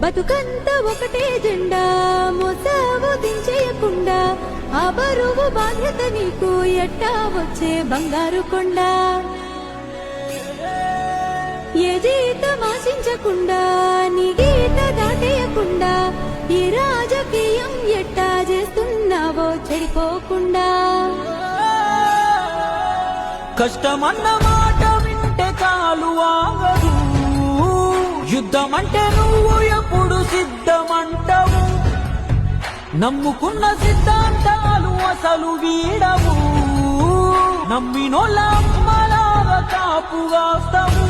బతుకంత ఒకటే జెండా మోసావు దించేయకుండా ఆ బరువు బాధ్యత నీకు ఎట్టా వచ్చే బంగారు కొండ ఏ జీతం ఆశించకుండా నీ గీత దాటేయకుండా ఈ రాజకీయం ఎట్టా చేస్తున్నావో చెడిపోకుండా కష్టమన్న మాట వింటే కాలు ఆగదు యుద్ధమంటే నువ్వు ఎప్పుడు సిద్ధమంటావు నమ్ముకున్న సిద్ధాంతాలు అసలు వీడవు నమ్మినోళ్ళ అమ్మలాగా కాపుగాస్తావు